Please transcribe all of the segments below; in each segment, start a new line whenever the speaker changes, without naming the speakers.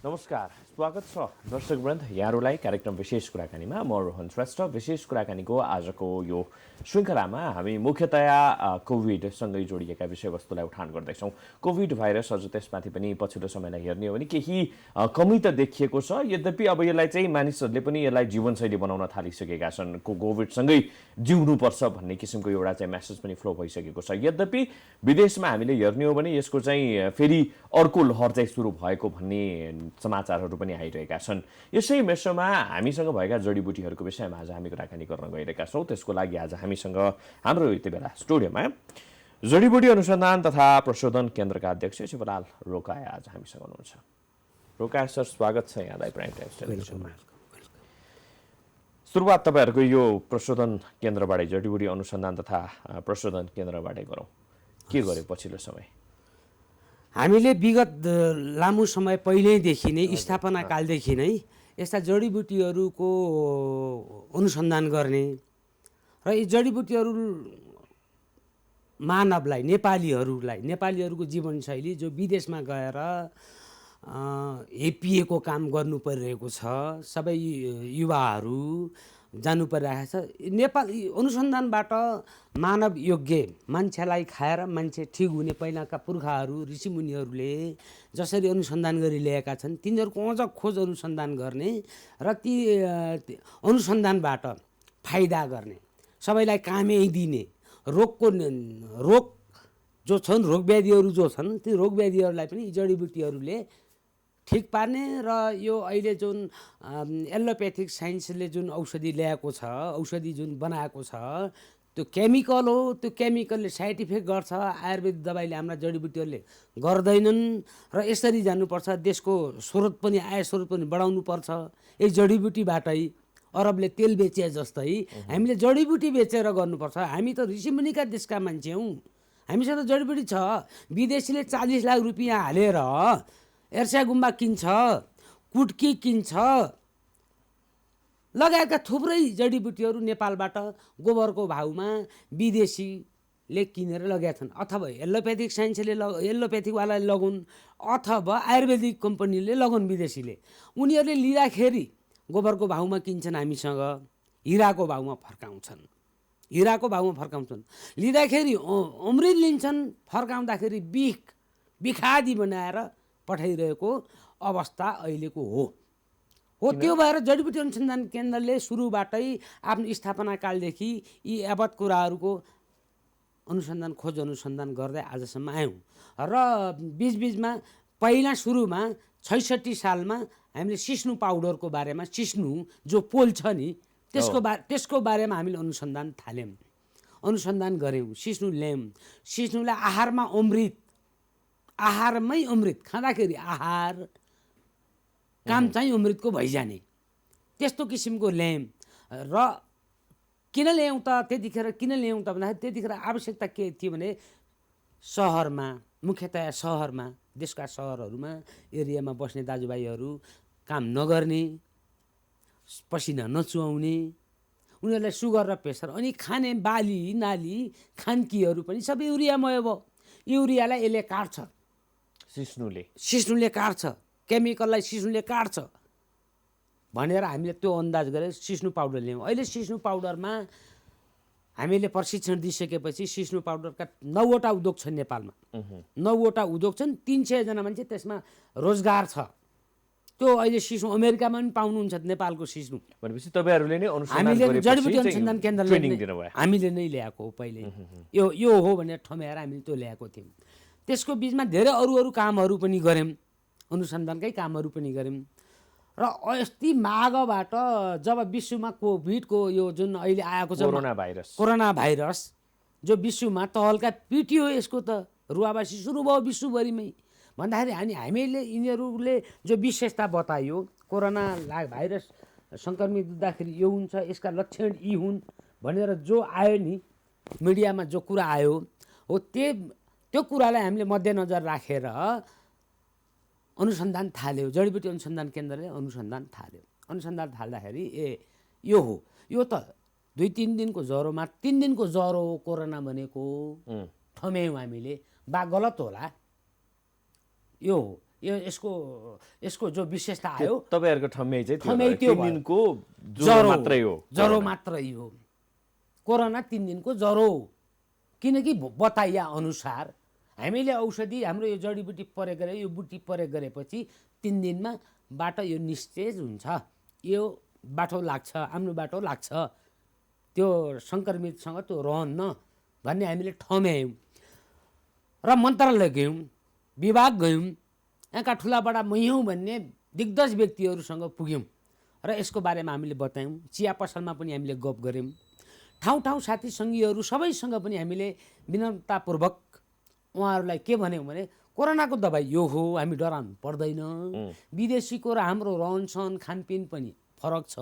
नमस्कार, स्वागत छ दर्शकवृन्द यहाँहरूलाई कार्यक्रम विशेष कुराकानीमा। म रोहन श्रेष्ठ। विशेष कुराकानीको आजको यो श्रृङ्खलामा हामी मुख्यतया कोभिडसँगै जोडिएका विषयवस्तुलाई उठान गर्दैछौँ। कोभिड भाइरस अझ त्यसमाथि पनि पछिल्लो समयलाई हेर्ने हो भने केही कमी त देखिएको छ, यद्यपि अब यसलाई चाहिँ मानिसहरूले पनि यसलाई जीवनशैली बनाउन थालिसकेका छन्। कोभिडसँगै जिउनुपर्छ भन्ने किसिमको एउटा चाहिँ मेसेज पनि फ्लो भइसकेको छ। यद्यपि विदेशमा हामीले हेर्ने हो भने यसको चाहिँ फेरि अर्को लहर चाहिँ सुरु भएको भन्ने समाचारहरू पनि आइरहेका छन्। यसै विषयमा हामीसँग भएका जडीबुटीहरूको विषयमा आज हामी कुराकानी गर्न गइरहेका छौँ। त्यसको लागि आज हामीसँग हाम्रो यति बेला स्टुडियोमा जडीबुटी अनुसन्धान तथा प्रशोधन केन्द्रका अध्यक्ष शिवलाल रोकाया आज हामीसँग हुनुहुन्छ। रोकाया सर, स्वागत छ यहाँलाई प्राइम टाइम्स टेलिभिजनमा। सुरुवात तपाईँहरूको यो प्रशोधन केन्द्रबाटै, जडीबुटी अनुसन्धान तथा प्रशोधन केन्द्रबाटै गरौँ। के गर्यो पछिल्लो समय?
हामीले विगत लामो समय पहिल्यैदेखि नै, स्थापना कालदेखि नै यस्ता जडीबुटीहरूको अनुसन्धान गर्ने र यी जडीबुटीहरू मानवलाई, नेपालीहरूको जीवनशैली जो विदेशमा गएर हेपिएको काम गर्नु परिरहेको छ, सबै युवाहरू जानु परिरहेको छ। नेपाल अनुसन्धानबाट मानव योग्य मान्छेलाई खाएर मान्छे ठिक हुने पहिलाका पुर्खाहरू ऋषिमुनिहरूले जसरी अनुसन्धान गरी ल्याएका छन्, तिनीहरूको अझ खोज अनुसन्धान गर्ने र ती अनुसन्धानबाट फाइदा गर्ने, सबैलाई कामै दिने, रोग जो छन्, रोग व्याधिहरू जो छन्, ती रोग व्याधिहरूलाई पनि जडीबुटीहरूले ठिक पार्ने र यो अहिले जुन एलोप्याथिक साइन्सले जुन औषधि ल्याएको छ, औषधि जुन बनाएको छ, त्यो केमिकल हो। त्यो केमिकलले साइड इफेक्ट गर्छ। आयुर्वेद दबाईले हाम्रा जडीबुटीहरूले गर्दैनन् र यसरी जानुपर्छ। देशको स्रोत पनि, आय स्रोत पनि बढाउनु पर्छ। यही जडीबुटीबाटै अरबले तेल बेचे जस्तै हामीले जडीबुटी बेचेर गर्नुपर्छ। हामी त ऋषिमुनिका देशका मान्छे हौँ, हामीसँग त जडीबुटी छ। विदेशीले 40 लाख रुपियाँ हालेर एर्स्या गुम्बा किन्छ, कुट्की किन्छ, लगायतका थुप्रै जडीबुटीहरू नेपालबाट गोबरको भाउमा विदेशीले किनेर लगेका छन्। अथवा एलोप्याथिक साइन्सले एलोप्याथिकवालाले लगाउन्, अथवा आयुर्वेदिक कम्पनीले लगाउन् विदेशीले। उनीहरूले लिँदाखेरि गोबरको भाउमा किन्छन्, हामीसँग हिराको भाउमा फर्काउँछन्। लिँदाखेरि अमृत लिन्छन्, फर्काउँदाखेरि बिखादी बनाएर पठाइरहेको अवस्था अहिलेको हो। त्यो भएर जडीबुटी अनुसन्धान केन्द्रले सुरुबाटै आफ्नो स्थापना कालदेखि यी यावत कुराहरूको खोज अनुसन्धान गर्दै आजसम्म आयौँ। र बिचबिचमा पहिला सुरुमा 66 सालमा हामीले सिस्नु पाउडरको बारेमा, सिस्नु जो पोल छ नि, त्यसको बारेमा हामीले अनुसन्धान गऱ्यौँ, सिस्नु ल्यायौँ। सिस्नुलाई आहारमै अमृत खाँदाखेरि काम चाहिँ अमृतको भइजाने, त्यस्तो किसिमको ल्यायौँ। र किन ल्यायौँ त भन्दाखेरि त्यतिखेर आवश्यकता के थियो भने मुख्यतया सहरमा, देशका सहरहरूमा, एरियामा बस्ने दाजुभाइहरू काम नगर्ने, पसिना नचुहाउने, उनीहरूलाई सुगर र प्रेसर, अनि खाने बाली नाली खानकीहरू पनि सबै युरियामय भयो। युरियालाई यसले काट्छ, सिस्नुले काट्छ, केमिकललाई सिस्नुले काट्छ भनेर हामीले त्यो अन्दाज गरेर सिस्नु पाउडर ल्यायौँ। अहिले सिस्नु पाउडरमा हामीले प्रशिक्षण दिइसकेपछि सिस्नु पाउडरका 9वटा उद्योग छन् नेपालमा। 9वटा उद्योग छन्, 300 जना मान्छे त्यसमा रोजगार छ। त्यो अहिले सिस्नु अमेरिकामा पनि पाउनुहुन्छ नेपालको सिस्नु।
भनेपछि तपाईँहरूले नै
हामीले जडीबुटी अनुसन्धान केन्द्रले हामीले नै ल्याएको हो। पहिले यो हो भनेर ठम्याएर हामीले त्यो ल्याएको थियौँ। त्यसको बिचमा धेरै अरू कामहरू पनि गऱ्यौँ, अनुसन्धानकै कामहरू पनि गऱ्यौँ। र अस्ति माघबाट जब विश्वमा कोभिडको यो जुन अहिले आएको छ कोरोना भाइरस जो विश्वमा तहल्का पिटियो, यसको त रुवाबासी सुरु भयो विश्वभरिमै भन्दाखेरि हामीले यिनीहरूले जो विशेषता बतायो, कोरोना भाइरस सङ्क्रमित हुँदाखेरि यो हुन्छ, यसका लक्षण यी हुन् भनेर जो आयो नि मिडियामा, जो कुरा आयो हो, त्यो कुरालाई हामीले मध्यनजर राखेर अनुसन्धान थाल्यो। जडीबुटी अनुसन्धान केन्द्रले अनुसन्धान थाल्दाखेरि यो हो, यो त 2-3 दिनको ज्वरोमा 3 दिनको ज्वरो हो कोरोना भनेको ठम्यायौँ हामीले, गलत होला, यो हो। यसको जो विशेषता आयो
तपाईहरुको ठम्मै चाहिँ
ठम्मै
त्यो
त्यो
3
भयो।
दिनको ज्वरो मात्रै हो
ज्वरो मात्रै हो कोरोना 3 दिनको ज्वरो हो। किनकि बताइया अनुसार हामीले औषधि हाम्रो यो जडीबुटी प्रयोग गरे यो बुटी प्रयोग गरेपछि 3 दिनमा बाटो यो निस्तेज हुन्छ यो बाटो लाग्छ आफ्नो बाटो लाग्छ त्यो संक्रमितसँग त्यो रहन्न भन्ने हामीले ठम्यायौँ र मन्त्रालय गयौँ विभाग गयौँ यहाँका ठुला बडा मैयौँ भन्ने दिग्गज व्यक्तिहरूसँग पुग्यौँ र यसको बारेमा हामीले बतायौँ। चिया पसलमा पनि हामीले गफ गऱ्यौँ ठाउँ ठाउँ साथी सङ्गीहरू सबैसँग पनि हामीले विनम्रतापूर्वक उहाँहरूलाई के भन्यौँ भने कोरोनाको दबाई यो हो हामी डराउनु पर्दैन विदेशीको र हाम्रो रहनसहन खानपिन पनि फरक छ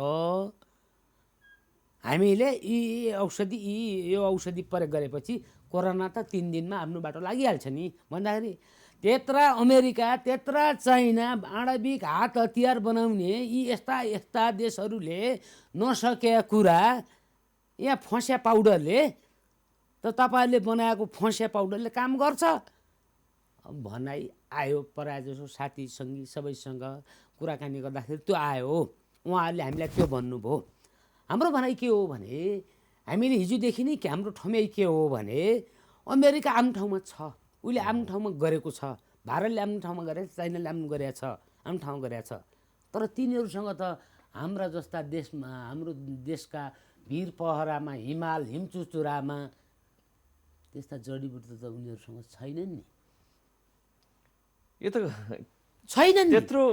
हामीले यो औषधि प्रयोग गरेपछि कोरोना त 3 दिनमा आफ्नो बाटो लागिहाल्छ नि भन्दाखेरि त्यत्रा अमेरिका त्यत्रा चाइना आणविक हात हतियार बनाउने यी यस्ता देशहरूले नसकेका कुरा यहाँ फस्या पाउडरले त तपाईँहरूले बनाएको फस्या पाउडरले काम गर्छ भनाइ आयो प्रायःजसो साथी सङ्गी सबैसँग कुराकानी गर्दाखेरि त्यो आयो उहाँहरूले हामीलाई त्यो भन्नुभयो। हाम्रो भनाइ के हो भने हामीले हिजोदेखि नै हाम्रो ठम्याइ के हो भने अमेरिका आफ्नो ठाउँमा छ उसले आफ्नो ठाउँमा गरेको छ भारतले आफ्नो ठाउँमा गरेको छ चाइनाले आफ्नो गरेको छ आफ्नो ठाउँमा गरेको छ तर तिनीहरूसँग त हाम्रा जस्ता देशमा हाम्रो देशका भिर पहरामा हिमाल हिमचुचुरामा त्यस्ता जडीबुटी त उनीहरूसँग छैनन् नि
यो त
छैनन् नि
त्यत्रो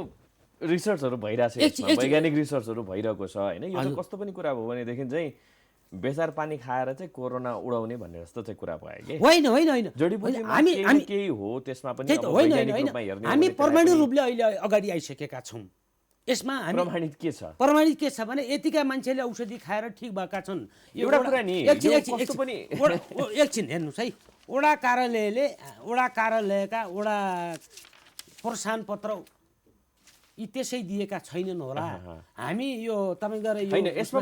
रिसर्चहरु भइराछ यसमा वैज्ञानिक रिसर्चहरु भइरहेको छ हैन यो त कस्तो पनि कुरा हो भनेदेखि चाहिँ बेसार पानी खाएर चाहिँ कोरोना उडाउने भन्ने जस्तो चाहिँ कुरा भयो के
होइन
जडीबुटीमा केही हो त्यसमा पनि अब वैज्ञानिक रूपमा हेर्ने
हामी परमाणु रूपले अहिले अगाडि आइसकेका छौं यसमा
प्रमाणित के छ
भने यतिका मान्छेले औषधि खाएर ठिक भएका छन्
एउटा कुरा नि
एकछिन हेर्नुस् है वडा कार्यालयका वडा प्रोत्साहन पत्र यी त्यसै दिएका छैनन् होला हामी यो तपाईँ गएर
हैन यसमा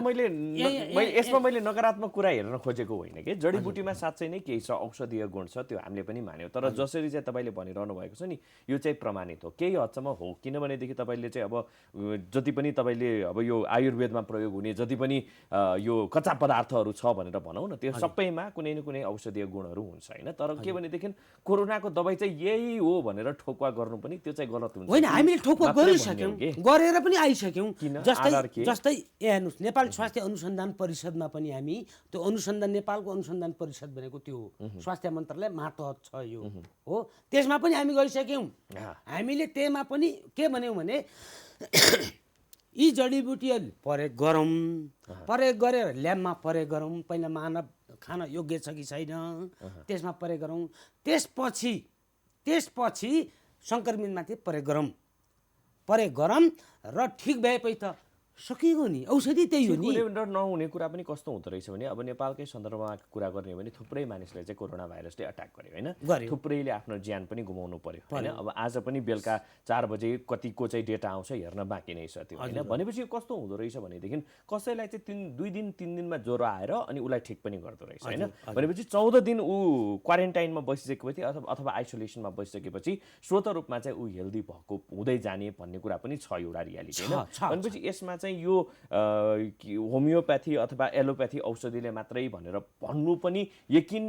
मैले नकारात्मक कुरा हेर्न खोजेको होइन के जडीबुटीमा साँच्चै नै केही छ औषधीय गुण छ त्यो हामीले पनि मान्यौ तर जसरी चाहिँ तपाईले भनिरहनु भएको छ नि यो चाहिँ प्रमाणित हो केही हदसम्म हो किनभनेदेखि तपाईले चाहिँ अब जति पनि तपाईले अब यो आयुर्वेदमा प्रयोग हुने जति पनि यो कच्चा पदार्थहरू छ भनेर भनौँ न त्यो सबैमा कुनै न कुनै औषधीय गुणहरू हुन्छ हैन तर के भनेदेखि कोरोनाको दबाई चाहिँ यही हो भनेर ठोक्वा गर्नु पनि त्यो चाहिँ गलत हुन्छ
होइन हामीले ठोक्वा गरेर पनि आइसक्यौं जस्तै हेर्नुस् नेपाल स्वास्थ्य अनुसन्धान परिषदमा पनि हामी त्यो अनुसन्धान नेपालको अनुसन्धान परिषद भनेको त्यो स्वास्थ्य मन्त्रालय मातहत छ यो हो त्यसमा पनि हामी गइसक्यौं हामीले त्यसमा पनि के भन्यौं भने यी जडीबुटीहरू प्रयोग गरेर ल्याबमा प्रयोग गरौँ पहिला मानव खान योग्य छ कि छैन त्यसमा प्रयोग गरौँ त्यसपछि संक्रमितमाथि प्रयोग गरौँ र ठिक भएपछि त सकिएको नि औषधि त्यही हो नि
नहुने कुरा पनि कस्तो हुँदो रहेछ भने अब नेपालकै सन्दर्भमा कुरा गर्ने हो भने थुप्रै मानिसले चाहिँ कोरोना भाइरसले अट्याक गर्यो हैन थुप्रैले आफ्नो ज्यान पनि गुमाउनु पर्यो हैन अब आज पनि बेलुका 4 बजे कतिको चाहिँ डेटा आउँछ हेर्न बाँकी नै छ त्यो हैन भनेपछि यो कस्तो हुँदो रहेछ भनेदेखि कसैलाई चाहिँ 2 दिन 3 दिनमा ज्वरो आएर अनि उलाई ठिक पनि गर्दो रहेछ हैन भनेपछि 14 दिन उ क्वारेन्टाइनमा बसिसकेपछि अथवा आइसोलेसनमा बसिसकेपछि स्वत रूपमा चाहिँ उ हेल्दी भएको हुँदै जाने भन्ने कुरा पनि छ एउटा रियालिटी हैन भनेपछि यसमा चाहिँ यो होमियोप्याथी अथवा एलोप्याथी औषधिले मात्रै भनेर भन्नु पनि यकिन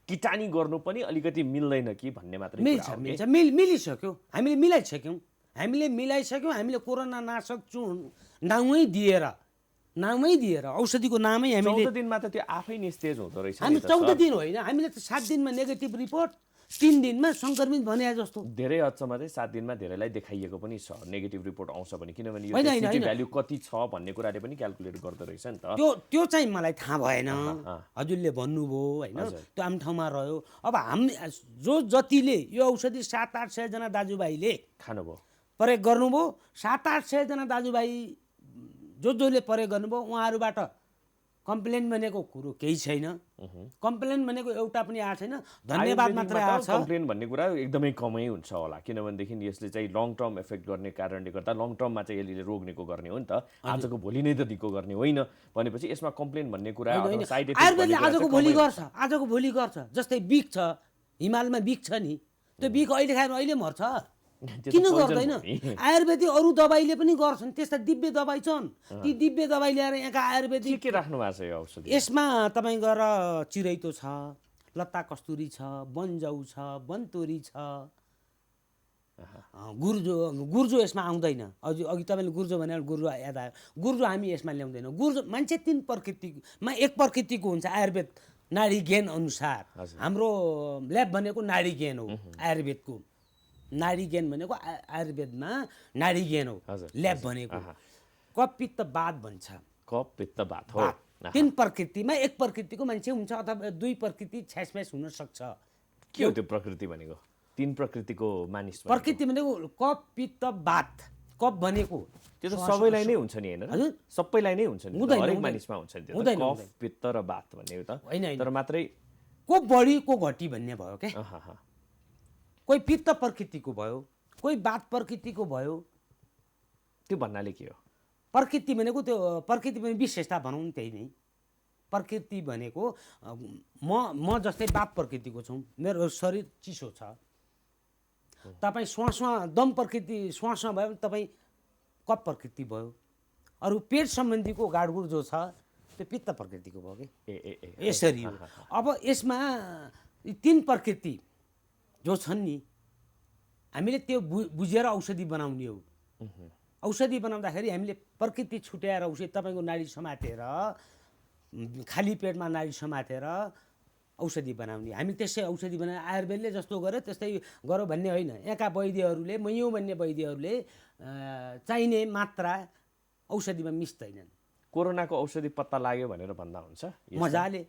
किटानी गर्नु पनि अलिकति मिल्दैन कि भन्ने मात्रै
मिल्छ मिलिसक्यो हामीले मिलाइसक्यौं हामीले कोरोना नाशक चूर्ण नामै दिएर औषधिको नामै हामीले
14 दिनमा त त्यो आफै निस्तेज हुँदो रहेछ
हामी 14 दिन होइन हामीले त 7 दिनमा नेगेटिभ रिपोर्ट 3 दिनमा संक्रमित भने जस्तो
धेरै हदसम्म चाहिँ 7 दिनमा धेरैलाई देखाइएको पनि छ नेगेटिभ रिपोर्ट आउँछ भने किनभने यो सेन्सिटिभ भ्यालु कति छ भन्ने कुराले पनि क्याल्कुलेट गर्दो रहेछ नि त
त्यो चाहिँ मलाई थाहा भएन हजुरले भन्नुभयो हैन त्यो आम ठाउँमा रह्यो अब हामी जतिले यो औषधि 700-800 जना दाजुभाइले
खानुभयो
प्रयोग गर्नुभयो 700-800 जना दाजुभाइ जसले प्रयोग गर्नुभयो उहाँहरूबाट कम्प्लेन भनेको कुरो केही छैन कम्प्लेन भनेको एउटा पनि आएको छैन धन्यवाद मात्र आएको छ
कम्प्लेन भन्ने कुरा एकदमै कमै हुन्छ होला किनभनेदेखि यसले चाहिँ लङ टर्म इफेक्ट गर्ने कारणले गर्दा लङ टर्ममा चाहिँ यसले रोग निको गर्ने हो नि त आजको भोलि नै त निको गर्ने होइन भनेपछि यसमा कम्प्लेन भन्ने कुरा साइड इफेक्ट
आयुर्वेदले आजको भोलि गर्छ जस्तै बिख छ हिमालमा बिख छ नि त्यो बिख अहिले खाएर अहिले मर्छ
त्यो त
किन
poison
गर्दैन?
हो नि।
आयुर्वेदिक अरू दबाईले पनि गर्छन्, त्यस्ता दिव्य दबाई छन्। ती दिव्य दबाई ल्याएर यहाँका आयुर्वेदिक
के राख्नु भएको छ यो औषधि?
यसमा तपाईँ गएर चिरैतो छ, लत्ता कस्तुरी छ, बनजाउ छ, बनतोरी छ, गुर्जो यसमा आउँदैन। अघि तपाईँले गुर्जो भने गुर्जो याद आयो। गुर्जो हामी यसमा ल्याउँदैनौँ। गुर्जो मान्छे 3 प्रकृतिमा 1 प्रकृतिको हुन्छ आयुर्वेद नाडी ज्ञान अनुसार। हाम्रो ल्याब भनेको नाडी ज्ञान हो आयुर्वेदको। नाडी ज्ञान भनेको आयुर्वेदमा नाडी ज्ञान हो ल्याब भनेको। कफ पित्त वात भन्छ।
कफ पित्त वात हो।
3 प्रकृतिमा 1 प्रकृतिको मान्छे हुन्छ अथवा 2 प्रकृति छ्यासम्यास हुन सक्छ।
के हो त्यो प्रकृति भनेको? 3 प्रकृतिको मानिस भनेको?
प्रकृति भनेको कफ पित्त वात। कफ भनेको
त्यो त सबैलाई नै हुन्छ नि हैन र?
हजुर?
सबैलाई नै हुन्छ नि,
हुँदैन,
हरेक
हुँदैन।
मानिसमा हुन्छ नि त्यो त।
हुँदैन,
कफ
हुँदैन।
पित्त र वात भनेको त
होइन, होइन।
तर मात्रै
को बढी को घटी भन्ने भयो क्या।
अहह।
कोही पित्त प्रकृतिको भयो, कोही वात प्रकृतिको भयो।
त्यो भन्नाले के हो?
प्रकृति भनेको त्यो प्रकृति पनि विशेषता भनौँ न, त्यही नै। प्रकृति भनेको म जस्तै वात प्रकृतिको छु, मेरो शरीर चिसो छ। तपाईँ श्वासमा दम प्रकृति श्वासमा भयो भने तपाईँ कफ प्रकृति भयो। अरू पेट सम्बन्धीको गाडगुड जो छ त्यो पित्त प्रकृतिको भयो कि। यसरी हो। अब यसमा यी 3 प्रकृति जो छन् नि, हामीले त्यो बुझेर औषधि बनाउने हो। औषधि बनाउँदाखेरि हामीले प्रकृति छुट्याएर औषधि तपाईँको नाडी समातेर, खाली पेटमा नाडी समातेर औषधि बनाउने। हामी त्यसै औषधि बनाए आयुर्वेदले जस्तो गर्यो त्यस्तै गरौँ भन्ने होइन। यहाँका वैद्यहरूले मयौँ भन्ने वैद्यहरूले चाहिने मात्रा औषधिमा मिस्दैनन्।
कोरोनाको औषधि पत्ता लाग्यो भनेर भन्दा हुन्छ?
मजाले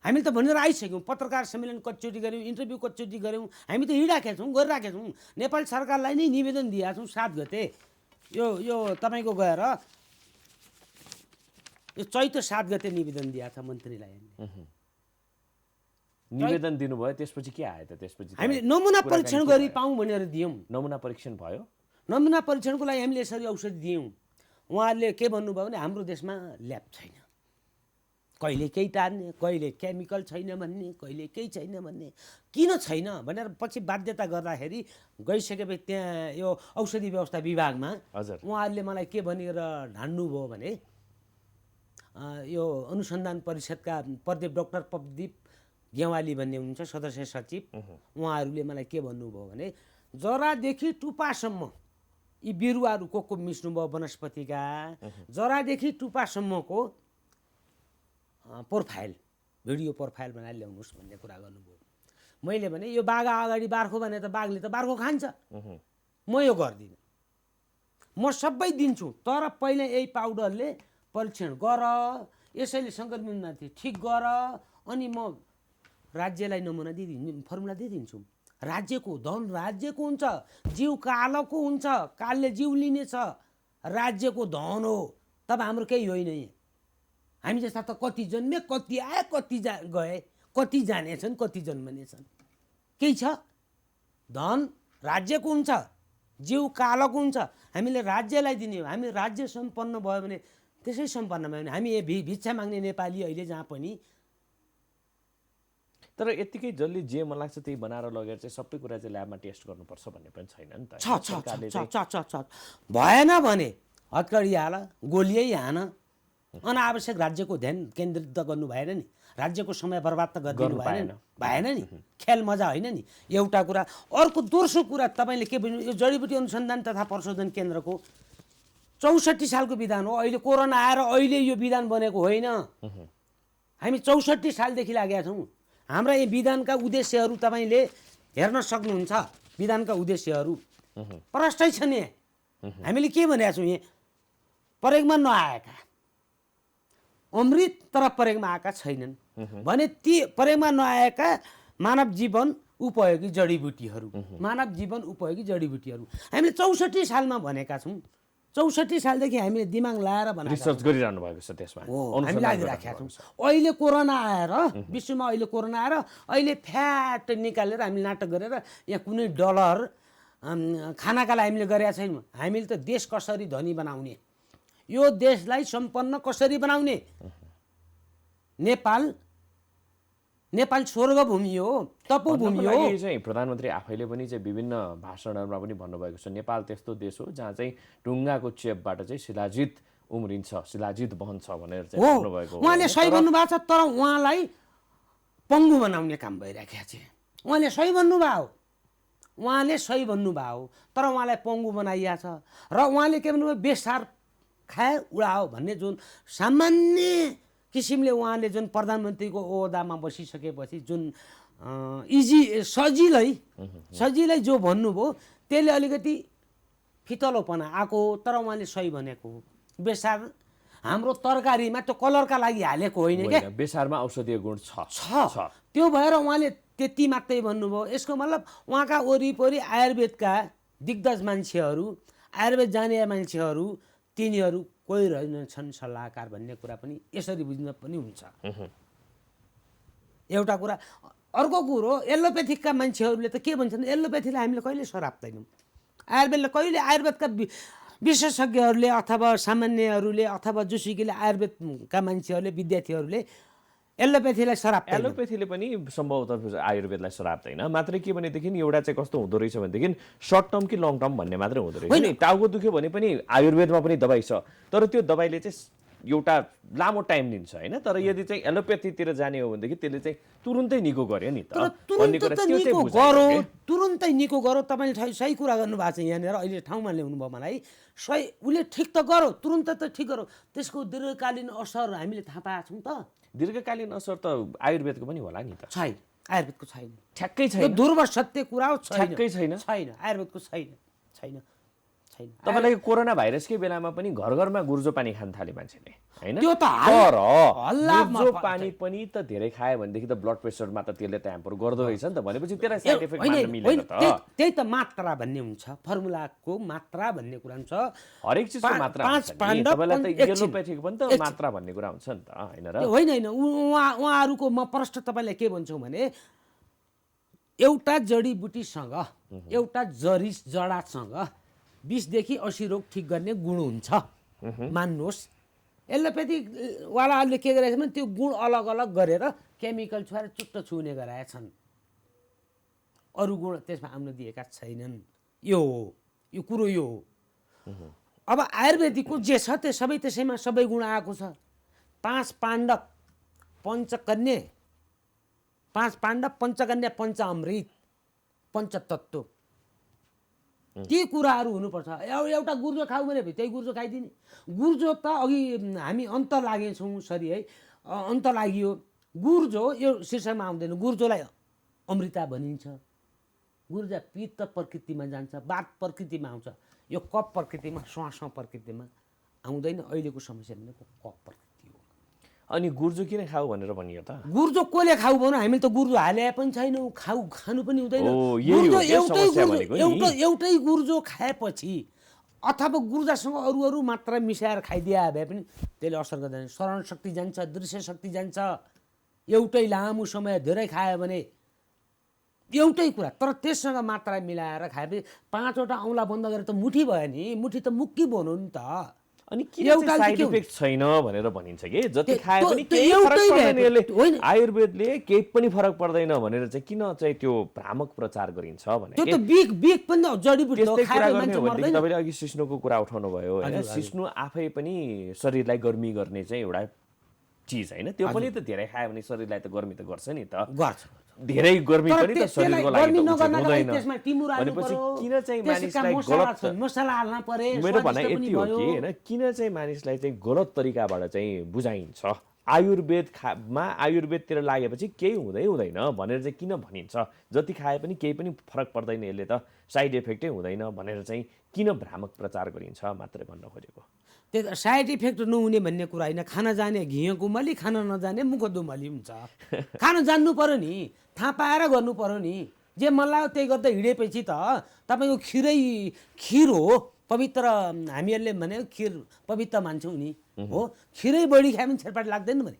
हामीले त भनेर आइसक्यौँ। पत्रकार सम्मेलन कतिचोटि गऱ्यौँ, इन्टरभ्यू कतिचोटि गऱ्यौँ। हामी त हिँडिराखेका छौँ, गरिराखेका छौँ। नेपाल सरकारलाई नै निवेदन दिएका छौँ 7 गते। यो तपाईँको गएर यो चैत्र 7 गते निवेदन दिएको छ मन्त्रीलाई।
निवेदन दिनुभयो, त्यसपछि के आयो त? त्यसपछि
हामीले नमुना परीक्षण गरी पाऊँ भनेर दियौँ।
नमुना परीक्षण भयो?
नमुना परीक्षणको लागि हामीले यसरी औषधि दियौँ। उहाँहरूले के भन्नुभयो भने हाम्रो देशमा ल्याब छैन, कहिले केही टार्ने, कहिले केमिकल छैन भन्ने, कहिले केही छैन भन्ने। किन छैन भनेर पछि बाध्यता गर्दाखेरि गइसकेपछि त्यहाँ यो औषधि व्यवस्था विभागमा
हजुर
उहाँहरूले मलाई के भनेर ढान्नुभयो भने यो अनुसन्धान परिषदका डाक्टर प्रदीप गेवाली भन्ने हुनुहुन्छ सदस्य सचिव, उहाँहरूले मलाई के भन्नुभयो भने जरादेखि टुप्पासम्म यी बिरुवाहरू को मिच्नुभयो वनस्पतिका, जरादेखि टुप्पासम्मको प्रोफाइल भिडियो प्रोफाइल बनाएर ल्याउनुहोस् भन्ने कुरा गर्नुभयो। मैले भने यो बाघ अगाडि बार्खो भने त बाघले त बार्खो खान्छ, म यो गर्दिनँ। म सबै दिन्छु, तर पहिला यही पाउडरले परीक्षण गर, यसैले सङ्क्रमणमाथि ठिक गर, अनि म राज्यलाई नमुना दिइदिन्छु, फर्मुला दिइदिन्छु। राज्यको धन राज्यको हुन्छ, जीव कालको हुन्छ, कालले जीव लिनेछ, राज्यको धन हो। तब हाम्रो केही होइन। हामी जस्ता त कति जन्मे, कति आए, कति गए, कति जानेछन्, कति जन्मनेछन्। केही छ? धन राज्यको हुन्छ, जीव कालको हुन्छ। हामीले राज्यलाई दिने हो। हामी राज्य सम्पन्न भयो भने त्यसै सम्पन्न भयो भने हामी भिक्षा माग्ने नेपाली अहिले जहाँ पनि।
तर यतिकै जसले जे मन लाग्छ त्यही बनाएर लगेर चाहिँ सबै कुरा चाहिँ ल्याबमा टेस्ट गर्नुपर्छ भन्ने पनि छैन नि त।
छ भएन भने हत्कडी हाल, गोलियै हान। अनावश्यक राज्यको ध्यान केन्द्रित त गर्नु भएन नि, राज्यको समय बर्बाद त गरिदिनु भएन नि। खेल मजा होइन नि एउटा कुरा। अर्को दोस्रो कुरा तपाईँले के भन्नु, यो जडीबुटी अनुसन्धान तथा प्रशोधन केन्द्रको 64 सालको विधान हो। अहिले कोरोना आएर अहिले यो विधान बनेको होइन। हामी 64 सालदेखि लागेका छौँ। हाम्रा यी विधानका उद्देश्यहरू तपाईँले हेर्न सक्नुहुन्छ। विधानका उद्देश्यहरू प्रष्टै छन्। हामीले के भनेका छौँ, यहाँ प्रयोगमा नआएका अमृत तर प्रयोगमा आएका छैनन् भने ती प्रयोगमा नआएका मानव जीवन उपयोगी जडीबुटीहरू, मानव जीवन उपयोगी जडीबुटीहरू हामीले 64 सालमा भनेका छौँ। 64 सालदेखि हामीले दिमाग लाएर
रिसर्च गरिरहनु भएको छ त्यसमा,
हामी लागिराखेका छौँ। अहिले कोरोना आएर विश्वमा अहिले कोरोना आएर अहिले फ्याट निकालेर हामीले नाटक गरेर यहाँ कुनै डलर खानाका लागि हामीले गरेका छैनौँ। हामीले त देश कसरी धनी बनाउने, यो देशलाई सम्पन्न कसरी बनाउने, नेपाल नेपाल स्वर्गभूमि हो, तपोभूमि
भन्नको
हो।
लागि चाहिँ प्रधानमन्त्री आफैले पनि चाहिँ विभिन्न भाषणहरूमा पनि भन्नुभएको छ नेपाल त्यस्तो देश हो जहाँ चाहिँ ढुङ्गाको चेपबाट चाहिँ शिलाजित उम्रिन्छ, शिलाजित बहन्छ भनेर चाहिँ
हो
भन्नुभएको हो
उहाँले
होइन?
सही भन्नुभएको छ, तर उहाँलाई पङ्गु बनाउने काम भइरहेको छ। उहाँले सही भन्नुभयो, उहाँले सही भन्नुभयो, तर उहाँलाई पङ्गु बनाइएको छ। र उहाँले के भन्नुभयो, बेसार खाए उडाओ भन्ने जुन सामान्य किसिमले उहाँले जुन प्रधानमन्त्रीको ओहदामा बसिसकेपछि जुन सजिलै जो भन्नुभयो त्यसले अलिकति फितलोपना आएको, तर उहाँले सही भनेको हो। बेसार हाम्रो तरकारीमा त्यो कलरका लागि हालेको होइन क्या,
होइन, बेसारमा औषधीय गुण
छ। त्यो भएर उहाँले त्यति मात्रै भन्नुभयो। यसको मतलब उहाँका वरिपरि आयुर्वेदका दिग्गज मान्छेहरू, आयुर्वेद जाने मान्छेहरू, तिनीहरू कोही रहेनछन् सल्लाहकार भन्ने कुरा पनि यसरी बुझ्न पनि हुन्छ। एउटा कुरा। अर्को कुरो, एलोपेथिकका मान्छेहरूले त के भन्छन्, एलोपेथीलाई हामीले कहिले सराप्दैनौँ। आयुर्वेदले कहिले, आयुर्वेदका विशेषज्ञहरूले अथवा सामान्यहरूले अथवा जोसुकैले आयुर्वेदका मान्छेहरूले, विद्यार्थीहरूले एलोपेथीलाई सराप्दैन।
एलोपेथीले पनि सम्भवतः आयुर्वेदलाई सराप्दैन। मात्रै के भनेदेखि एउटा चाहिँ कस्तो हुँदो रहेछ भनेदेखि सर्ट टर्म कि लङ टर्म भन्ने मात्रै हुँदो रहेछ नि। टाउको दुख्यो भने पनि आयुर्वेदमा पनि दबाई छ, तर त्यो दबाईले चाहिँ एउटा लामो टाइम लिन्छ होइन। तर यदि चाहिँ एलोपेथीतिर जाने हो भनेदेखि त्यसले चाहिँ तुरुन्तै निको गर्यो नि त।
तुरुन्तै निको गरो। तपाईँले सही कुरा गर्नुभएको छ यहाँनिर, अहिले ठाउँमा ल्याउनु भयो मलाई। सही, उसले ठिक त गरो, तुरुन्त त ठिक गरो। त्यसको दीर्घकालीन असर हामीले थाहा पाएका छौँ त।
दीर्घकालीन असर त आयुर्वेदको पनि होला नि त।
छैन, आयुर्वेदको छैन,
ठ्याक्कै छैन।
यो ध्रुव सत्य कुरा हो।
ठ्याक्कै छैन,
छैन, आयुर्वेदको छैन, छैन, छैन।
तपाईँलाई कोरोना भाइरसकै बेलामा पनि घर घरमा गुर्जो पानी खान थाले मान्छेले होइन।
त्यो त
तर
हल्लामा
गुर्जो पानी पनि त धेरै खायो भनेदेखि त ब्लड प्रेसरमा त त्यसले त ह्याम्पर गर्दो रहेछ नि त। भनेपछि त्यसलाई साइड इफेक्ट मान्न मिलेन त।
त्यही त मात्रा भन्ने हुन्छ, फर्मुलाको मात्रा भन्ने कुरा हुन्छ।
हरेक चिजको मात्रा हुन्छ नि। तपाईँलाई त एलोपेथीको पनि त मात्रा भन्ने कुरा हुन्छ नि त होइन र।
होइन, उहाँहरूको म प्रश्न तपाईँलाई के भन्छु भने, एउटा जडीबुटीसँग, एउटा जडासँग 20 देखि 80 रोग ठिक गर्ने गुण हुन्छ मान्नुहोस्। एलोपेथिक वालाहरूले के गरेका छन् भने त्यो गुण अलग अलग गरेर केमिकल छुवाएर चुट्ट छुने गराएछन्। अरू गुण त्यसमा आउन दिएका छैनन्। यो हो, यो कुरो यो हो। अब आयुर्वेदिकको जे छ त्यो सबै त्यसैमा सबै गुण आएको छ। 5 पाण्डव पञ्चकन्या, 5 पाण्डव पञ्चकन्या पञ्चामृत पञ्चतत्त्व, ती कुराहरू हुनुपर्छ। एउटा गुर्जो खाऊ भने त्यही गुर्जो खाइदिने। गुर्जो त अघि हामी अन्त लागेछौँ सरी है, अन्त लाग्यो। गुर्जो यो शीर्षकमा आउँदैन। गुर्जोलाई अमृता भनिन्छ। गुर्जा पित्त प्रकृतिमा जान्छ, वात प्रकृतिमा आउँछ। यो कफ प्रकृतिमा, श्वास प्रकृतिमा आउँदैन। अहिलेको समस्या भनेको कफ प्रकृति हो।
अनि गुर्जो किन खाऊ भनेर भनियो त?
गुर्जो कसले खाऊ भनौँ, हामीले त गुर्जो हाले पनि छैनौँ, खानु पनि हुँदैन। एउटै गुर्जो खाएपछि अथवा गुर्जासँग अरू मात्रा मिसाएर खाइदिए भए पनि त्यसले असर गर्दैन। स्मरण शक्ति जान्छ, दृश्य शक्ति जान्छ। एउटै लामो समय धेरै खायो भने एउटै कुरा, तर त्यससँग मात्रा मिलाएर खाएपछि 5वटा औँला बन्द गरेर त मुठी भयो नि। मुठी त मुक्की बन्यो नि त।
अनि किन साइड इफेक्ट छैन भनेर भनिन्छ कि जति खाए पनि केही फरक पर्दैन यसले, आयुर्वेदले केही पनि फरक पर्दैन भनेर चाहिँ किन चाहिँ त्यो भ्रामक प्रचार गरिन्छ भने?
त्यो त बिग पनि जडीबुटी हो।
कुरा गर्ने हो भने तपाईँले अघि सिस्नुको कुरा उठाउनु भयो होइन। सिस्नु आफै पनि शरीरलाई गर्मी गर्ने चाहिँ एउटा चिज होइन। त्यो पनि त धेरै खायो भने शरीरलाई त गर्मी त गर्छ नि त।
गर्छ।
धेरै गर्मी पनि त शरीरको लागि त उचित हुँदैन।
त्यसमा टिमुर हाल्नु
भनेपछि
पर्यो,
किन चाहिँ मानिसलाई
गलत मसला हाल्न पर्यो।
मेरो भनाइ यति हो कि होइन, किन चाहिँ मानिसलाई चाहिँ गलत तरिकाबाट चाहिँ बुझाइन्छ। आयुर्वेदतिर लागेपछि केही हुँदैन भनेर चाहिँ किन भनिन्छ? जति खाए पनि केही पनि फरक पर्दैन, यसले त साइड इफेक्टै हुँदैन भनेर चाहिँ किन भ्रामक प्रचार गरिन्छ मात्रै भन्न खोजेको।
त्यो साइड इफेक्ट नहुने भन्ने कुरा होइन। खान जाने घिउ कुमली, खान नजाने मुखदुमली हुन्छ। खान जान्नु पर्यो नि, थाहा पाएर गर्नु पर्यो नि। जे मन लाग्यो त्यही गर्दा हिँडेपछि त तपाईँको खिर हो पवित्र। हामीहरूले भने खिर पवित्र मान्छौँ नि हो। खिरै बढी खायो भने छेरपाट लाग्दैन भने।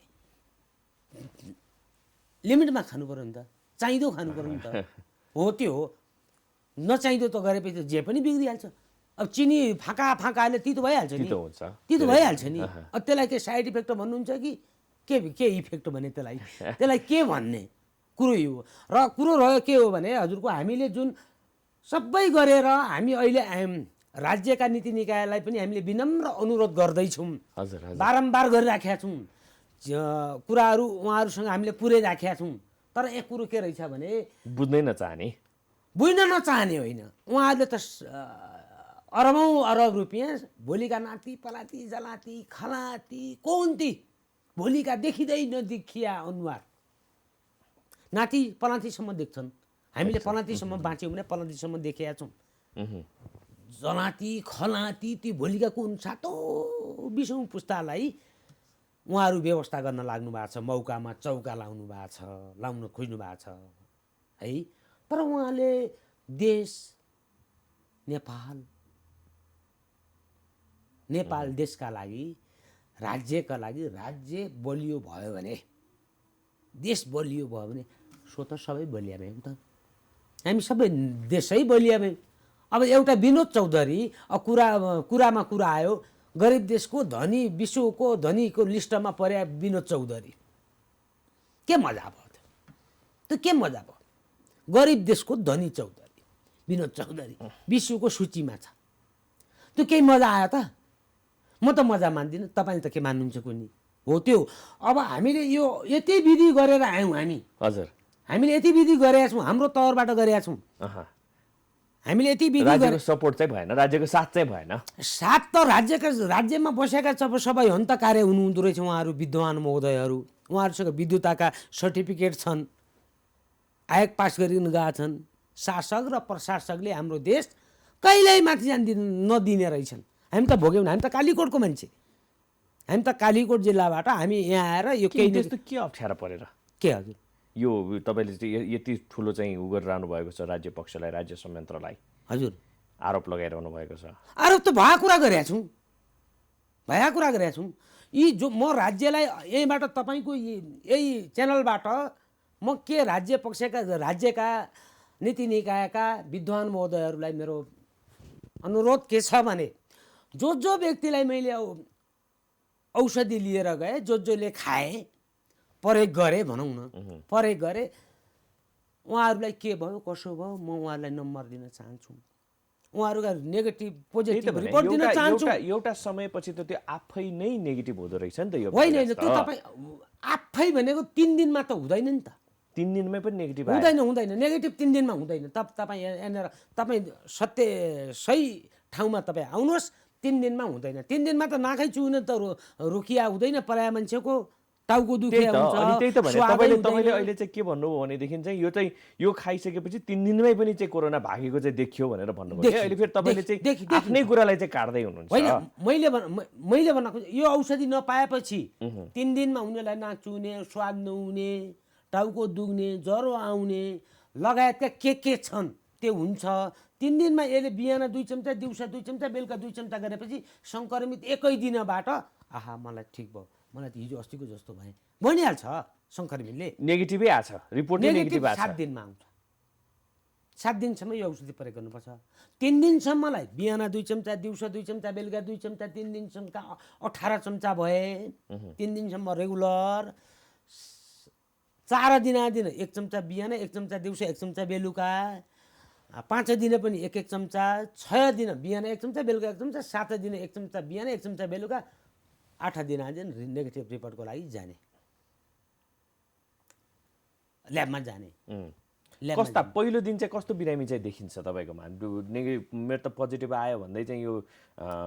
लिमिटमा खानु पर्यो नि त, चाहिँदो खानु पर्यो नि त। हो त्यो हो, नचाहिँदो त गरेपछि जे पनि बिग्रिहाल्छ। अब चिनी फाँकाले तितो भइहाल्छ नि, तितो भइहाल्छ नि। अब त्यसलाई के साइड इफेक्ट भन्नुहुन्छ कि के इफेक्ट भने त्यसलाई के भन्ने? कुरो यो हो। र कुरो रह्यो के हो भने हजुरको हामीले जुन सबै गरेर हामी अहिले राज्यका नीति निकायलाई पनि हामीले विनम्र अनुरोध गर्दैछौँ,
हजुर हजुर
बारम्बार गरिराखेका छौँ, कुराहरू उहाँहरूसँग हामीले पुर्याइराखेका छौँ। तर एक कुरो के रहेछ भने
बुझ्नै नचाहने,
बुझ्न नचाहने होइन, उहाँहरूले त अरबौँ अरब रुपियाँ भोलिका नाति पलाती जलाती खलाती कौन्ती भोलिका देखिँदै नदेखिया अनुहार नाति पलातीसम्म देख्छन्। हामीले पलातीसम्म बाँच्यौँ भने पलातीसम्म देखेका छौँ। जलाती खलाती ती भोलिका कुन 7औं 20औं पुस्तालाई उहाँहरू व्यवस्था गर्न लाग्नु भएको छ, मौकामा चौका लाउनु भएको छ, लाउन खोज्नु भएको छ है। तर उहाँले देश नेपाल देशका लागि, राज्यका लागि, राज्य बलियो भयो भने, देश बलियो भयो भने स्वतः सबै बलिया भयौँ त, हामी सबै देशै बलिया भयौँ। अब एउटा विनोद चौधरी कुरामा कुरा आयो, गरिब देशको धनी, विश्वको धनीको लिस्टमा पर्या विनोद चौधरी, के मजा भयो त्यो के मजा भयो? गरिब देशको धनी चौधरी विनोद चौधरी विश्वको सूचीमा छ, त्यो केही मजा आयो त? म त मजा मान्दिनँ, तपाईँले त के मान्नुहुन्छ कुनै हो त्यो? अब हामीले यो यति विधि गरेर आयौँ,
हजुर
हामीले यति विधि गरेका छौँ, हाम्रो तौरबाट गरेका छौँ, हामीले यति विधि
राज्यको सपोर्ट चाहिँ भएन, राज्यको साथ चाहिँ भएन।
साथ त राज्यमा बसेका सबै हन्तकार्य हुनुहुँदो रहेछ उहाँहरू, विद्वान महोदयहरू, उहाँहरूसँग विद्युताका सर्टिफिकेट छन्, आयोग पास गरिन गएका छन्। शासक र प्रशासकले हाम्रो देश कहिल्यै माथि जान नदिने रहेछन्। हामी त भोग्यौँ, हामी त कालीकोटको मान्छे, हामी त कालीकोट जिल्लाबाट हामी यहाँ आएर यो केही
त्यस्तो के अप्ठ्यारो परेर
के हजुर
यो तपाईँले चाहिँ यति ठुलो चाहिँ उ गरिरहनु भएको छ, राज्य पक्षलाई, राज्य संयन्त्रलाई
हजुर
आरोप लगाइरहनु भएको छ?
आरोप त भएका कुरा गरेका छौँ, भएका कुरा गरेका छौँ। यी जो म राज्यलाई यहीँबाट तपाईँको यही च्यानलबाट म के राज्य पक्षका, राज्यका नीति निकायका विद्वान महोदयहरूलाई मेरो अनुरोध के छ भने, जो व्यक्तिलाई मैले औषधि लिएर गएँ, जसले खाए, प्रयोग गरे भनौँ न, प्रयोग गरे, उहाँहरूलाई के भयो कसो भयो म उहाँहरूलाई नम्बर दिन चाहन्छु, उहाँहरूका नेगेटिभ पोजिटिभ रिपोर्ट दिन चाहन्छु।
एउटा समयपछि त त्यो आफै नै नेगेटिभ हुँदो रहेछ नि त यो?
होइन होइन, त्यो तपाईँ आफै भनेको 3 दिनमा त हुँदैन नि त,
3 दिनमै पनि नेगेटिभ
हुँदैन, नेगेटिभ 3 दिनमा हुँदैन। तपाईँ यहाँनिर तपाईँ सही ठाउँमा तपाईँ आउनुहोस्, 3 दिनमा हुँदैन। 3 दिनमा त नाकै चुहुन त रोकिया हुँदैन, पराया मान्छेको टाउको दुखिया हुन्छ।
त्यही त भने तपाईँले अहिले चाहिँ के भन्नुभयो भनेदेखि चाहिँ यो खाइसकेपछि 3 दिनमै पनि चाहिँ कोरोना भागेको चाहिँ देखियो भनेर भन्नुभयो। अहिले फेरि तपाईँले चाहिँ आफ्नै कुरालाई चाहिँ काट्दै हुनुहुन्छ।
होइन, मैले भनेको यो औषधि नपाएपछि 3 दिनमा उनीहरूलाई नाचुने, स्वाद नहुने, टाउको दुख्ने, ज्वरो आउने लगायतका के छन् त्यो हुन्छ। 3 दिनमा यसले बिहान 2 चम्चा, दिउँसो 2 चम्चा, बेलुका 2 चम्चा गरेपछि सङ्क्रमित एकै दिनबाट आहा मलाई ठिक भयो, मलाई त हिजो अस्तिको जस्तो भनिहाल्छ सङ्क्रमितले।
नेगेटिभै आछ, रिपोर्ट नेगेटिभ आछ।
7 दिनमा आउँछ, 7 दिनसम्म यो औषधि प्रयोग गर्नुपर्छ। 3 दिनसम्मलाई बिहान 2 चम्चा, दिउँसो 2 चम्चा, बेलुका 2 चम्चा, 3 दिनसम्म 18 चम्चा भए, 3 दिनसम्म रेगुलर। 4 दिन 1 चम्चा बिहान, 1 चम्चा दिउँसो, 1 चम्चा बेलुका, 5 दिन पनि 1 चम्चा, 6 दिन बिहान 1 चम्चा, बेलुका 1 चम्चा, 7 दिन 1 चम्चा बिहान, 1 चम्चा बेलुका, 8 दिन नेगेटिभ रिपोर्टको लागि जाने, ल्याबमा जाने।
कस्ता पहिलो दिन चाहिँ कस्तो बिरामी चाहिँ देखिन्छ तपाईँकोमा? मेरो त पोजिटिभ आयो भन्दै चाहिँ यो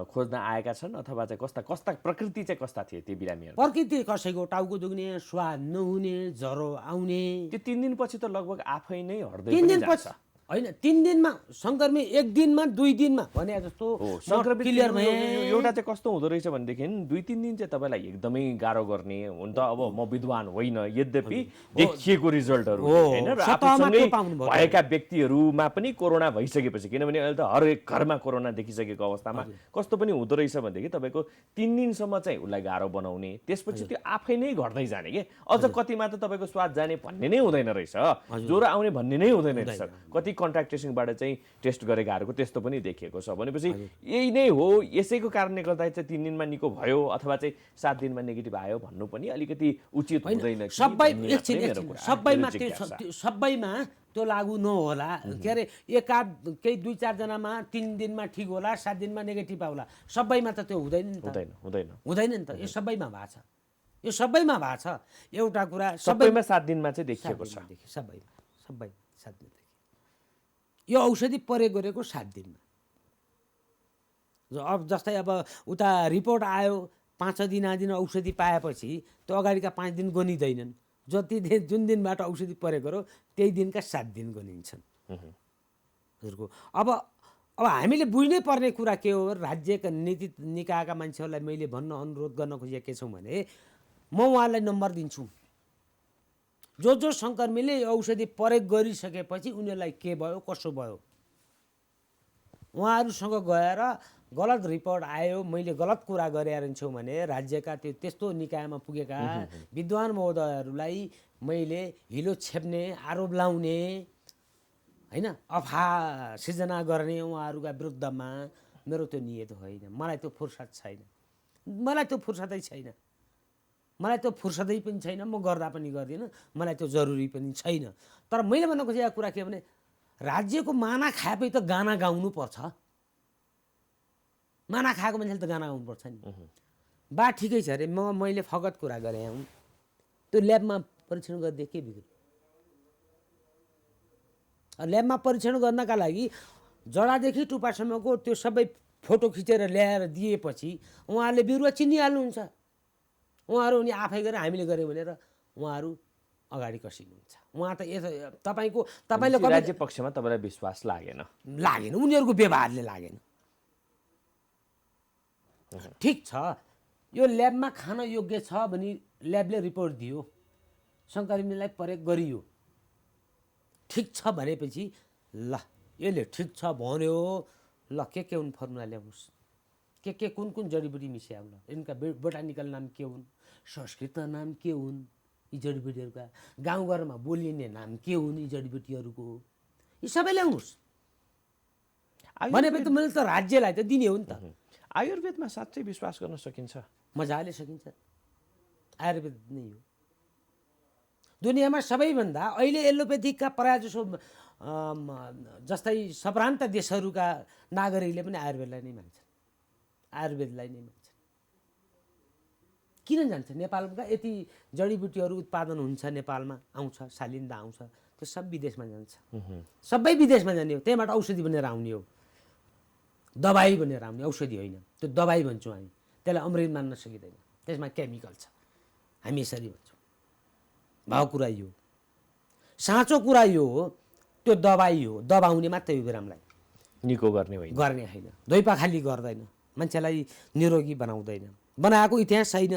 खोज्न आएका छन्, अथवा चाहिँ कस्ता प्रकृति चाहिँ कस्ता थिए ती बिरामीहरू?
प्रकृति कसैको टाउको दुख्ने, स्वाद नहुने, ज्वरो आउने।
त्यो 3 दिनपछि त लगभग आफै नै हट्दै
3 दिनपछि होइन, 3 दिनमा सङ्क्रमित 1 दिनमा 2 दिनमा भने जस्तो
सङ्क्रमित
क्लियर भयो।
एउटा चाहिँ कस्तो हुँदो रहेछ भनेदेखि 2-3 दिन चाहिँ तपाईँलाई एकदमै गाह्रो गर्ने हुन त। अब म विद्वान होइन, यद्यपि देखिएको रिजल्टहरू होइन, र आफूसँगै भएका व्यक्तिहरूमा पनि कोरोना भइसकेपछि, किनभने अहिले त हरेक घरमा कोरोना देखिसकेको अवस्थामा कस्तो पनि हुँदो रहेछ भनेदेखि तपाईँको 3 दिनसम्म चाहिँ उसलाई गाह्रो बनाउने, त्यसपछि त्यो आफै नै घट्दै जाने के, अझ कतिमा त तपाईँको स्वाद जाने भन्ने नै हुँदैन रहेछ, ज्वरो आउने भन्ने नै हुँदैन रहेछ, कति कन्ट्याक्ट ट्रेसिङबाट चाहिँ टेस्ट गरेकाहरूको त्यस्तो पनि देखिएको छ भनेपछि यही नै हो यसैको कारणले गर्दा चाहिँ 3 दिनमा निको भयो अथवा चाहिँ 7 दिनमा नेगेटिभ आयो भन्नु पनि अलिकति उचित हुँदैन कि
सबैमा त्यो लागू नहोला के अरे एकाध केही 2-4 जनामा 3 दिनमा ठिक होला 7 दिनमा नेगेटिभ आउला सबैमा त त्यो हुँदैन नि त हुँदैन नि त यो सबैमा भएको छ यो सबैमा भएको छ एउटा कुरा
सबैमा 7 दिनमा चाहिँ देखिएको छ
सबैमा 7 दिन यो औषधि प्रयोग गरेको 7 दिनमा अब जस्तै अब उता रिपोर्ट आयो 5 दिन औषधि पाएपछि त्यो अगाडिका 5 दिन गनिँदैनन् जुन दिनबाट औषधि प्रयोग गऱ्यो त्यही दिनका 7 दिन गनिन्छन् हजुरको अब हामीले बुझ्नै पर्ने कुरा के हो राज्यका नीति निकायका मान्छेहरूलाई मैले भन्न अनुरोध गर्न खोजेको के छौँ भने म उहाँलाई नम्बर दिन्छु जो सङ्कर्मीले औषधि प्रयोग गरिसकेपछि उनीहरूलाई के भयो कसो भयो उहाँहरूसँग गएर गलत रिपोर्ट आयो मैले गलत कुरा गरेछु भने राज्यका त्यस्तो निकायमा पुगेका विद्वान महोदयहरूलाई मैले हिलो छेप्ने आरोप लाउने हैन अफवाह सिर्जना गर्ने उहाँहरूका विरुद्धमा मेरो त्यो नियत होइन मलाई त्यो फुर्सद छैन मलाई त्यो फुर्सदै पनि छैन म गर्दा पनि गर्दिनँ मलाई त्यो जरुरी पनि छैन तर मैले भन्न खोजेको कुरा के भने राज्यको माना खाएपछि त गाना गाउनु पर्छ माना खाएको मान्छेले त गाना गाउनुपर्छ नि बा ठिकै छ अरे मैले फगत कुरा गरेँ हुँ त्यो ल्याबमा परीक्षण गरिदिए के बिग्रियो ल्याबमा परीक्षण गर्नका लागि जडादेखि टुप्पासम्मको त्यो सबै फोटो खिचेर ल्याएर दिएपछि उहाँहरूले बिरुवा चिनिहाल्नुहुन्छ उहाँहरू उनी आफै गरेर हामीले गऱ्यौँ भनेर उहाँहरू अगाडि कसिनुहुन्छ उहाँ त तपाईँले
राज्य पक्षमा तपाईँलाई विश्वास लागेन
उनीहरूको व्यवहारले लागेन ठिक छ यो ल्याबमा खान योग्य छ भने ल्याबले रिपोर्ट दियो सङ्कर्मीलाई प्रयोग गरियो ठिक छ भनेपछि ल यसले ठिक छ भन्यो ल के हुन् फर्मुला ल्याउनुहोस् के कुन जडीबुटी मिसाउँ ल यिनका बोटानिकल नाम के हुन् संस्कृत नाम के हुन् यी जडीबुटीहरूका गाउँघरमा बोलिने नाम के हुन् यी जडीबुटीहरूको यी सबै ल्याउनुहोस् भनेपछि त मैले त राज्यलाई त दिने हो नि त
आयुर्वेदमा साँच्चै विश्वास गर्न सकिन्छ
मजाले सकिन्छ आयुर्वेद नै हो दुनियाँमा सबैभन्दा अहिले एलोपेथीका प्रायःजसो जस्तै सप्रान्त देशहरूका नागरिकले पनि आयुर्वेदलाई नै मान्छन् किन जान्छ नेपालका यति जडीबुटीहरू उत्पादन हुन्छ नेपालमा आउँछ सालिन्दा आउँछ त्यो सब विदेशमा जान्छ सबै विदेशमा जाने हो त्यहीँबाट औषधि बनेर आउने हो दबाई बनेर आउने औषधि होइन त्यो दबाई भन्छौँ हामी त्यसलाई अमृत मान्न सकिँदैन त्यसमा केमिकल छ हामी यसरी भन्छौँ भाव कुरा यो साँचो कुरा यो हो त्यो दबाई हो दबाउने मात्रै हो बिरामलाई
निको गर्ने
होइन धोइपाखाली गर्दैन मान्छेलाई निरोगी बनाउँदैन बनाएको इतिहास छैन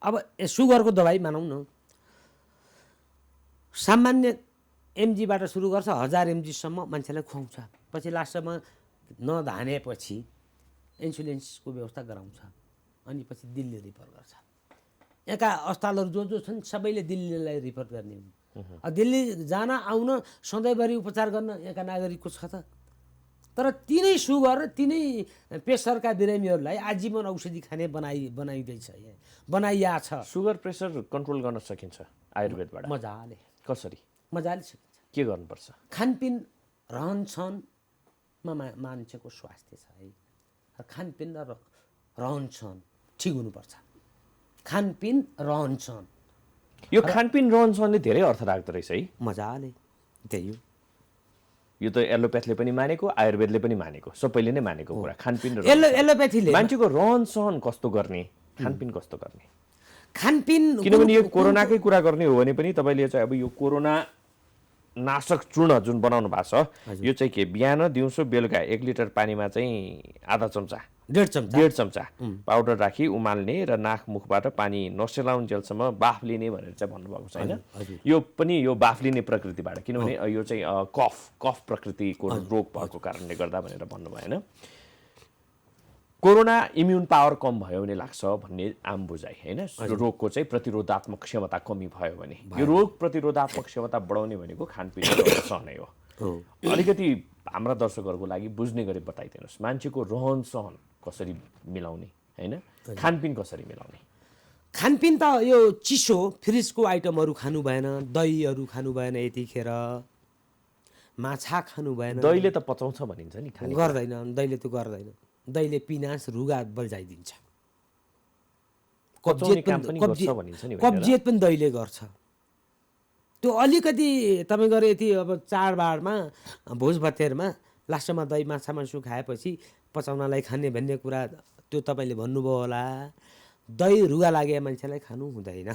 अब सुगरको दबाई मानौँ न सामान्य एमजीबाट सुरु गर्छ 1000 एमजीसम्म मान्छेलाई खुवाउँछ पछि लास्टमा नधानेपछि इन्सुलिन्सको व्यवस्था गराउँछ अनि पछि दिल्ली रिफर गर्छ यहाँका अस्पतालहरू जो छन् सबैले दिल्लीलाई रिफर गर्ने हुन् दिल्ली जान आउन सधैँभरि उपचार गर्न यहाँका नागरिकको छ त तर तिनै सुगर तिनै प्रेसरका बिरामीहरूलाई आजीवन औषधि खाने बनाइया छ
सुगर प्रेसर कन्ट्रोल गर्न सकिन्छ आयुर्वेदबाट
मजाले सकिन्छ
के गर्नुपर्छ
खानपिन रहनसहनमा मान्छेको स्वास्थ्य छ है खानपिन र रहनसहन ठिक हुनुपर्छ खानपिन रहनसहन
यो खानपिन रहनसहनले धेरै अर्थ राख्दो रहेछ है
मजाले त्यही हो
यो त एलोप्याथले पनि मानेको आयुर्वेदले पनि मानेको सबैले नै मानेको कुरा खानपिन र
एलोप्याथीले
मान्छेको रहनसहन कस्तो गर्ने खानपिन कस्तो गर्ने
खानपिन
किनभने यो कोरोनाकै कुरा गर्ने हो भने पनि तपाईँले चाहिँ अब यो कोरोना नाशक चूर्ण जुन बनाउनु भएको छ यो चाहिँ के बिहान दिउँसो बेलुका 1 लिटर पानीमा चाहिँ आधा चम्चा 1.5 चम्चा पाउडर राखी उमाल्ने र नाक मुखबाट पानी नसेलाउन्जेलसम्म बाफ लिने भनेर चाहिँ भन्नुभएको छ होइन यो पनि यो बाफ लिने प्रकृतिबाट किनभने यो चाहिँ कफ प्रकृतिको रोग भएको कारणले गर्दा भनेर भन्नुभयो होइन कोरोना इम्युन पावर कम भयो भने लाग्छ भन्ने आम बुझाइ होइन रोगको चाहिँ प्रतिरोधात्मक क्षमता कमी भयो भने यो रोग प्रतिरोधात्मक क्षमता बढाउने भनेको खानपिन सहनै हो
हो
अलिकति हाम्रा दर्शकहरूको लागि बुझ्ने गरी बताइदिनुहोस्, मान्छेको रहन सहन कसरी मिलाउने, होइन खानपिन कसरी मिलाउने?
खानपिन त यो चिसो फ्रिजको आइटमहरू खानु भएन, दहीहरू खानु भएन, यतिखेर माछा खानु भएन।
दहीले त पचाउँछ भनिन्छ नि, खाने
गर्दैन, दहीले त गर्दैन। दहीले पिनास रुगा बल्झाइदिन्छ,
पचाउने काम पनि गर्छ भनिन्छ नि।
कब्जियत पनि दहीले गर्छ। त्यो अलिकति तपाईँ गएर यति अब चाडबाडमा भोज भतेरमा लास्टमा दही माछा मासु खाएपछि पचाउनलाई खाने भन्ने कुरा त्यो तपाईँले भन्नुभयो होला। दही रुगा लागेको मान्छेलाई खानु हुँदैन,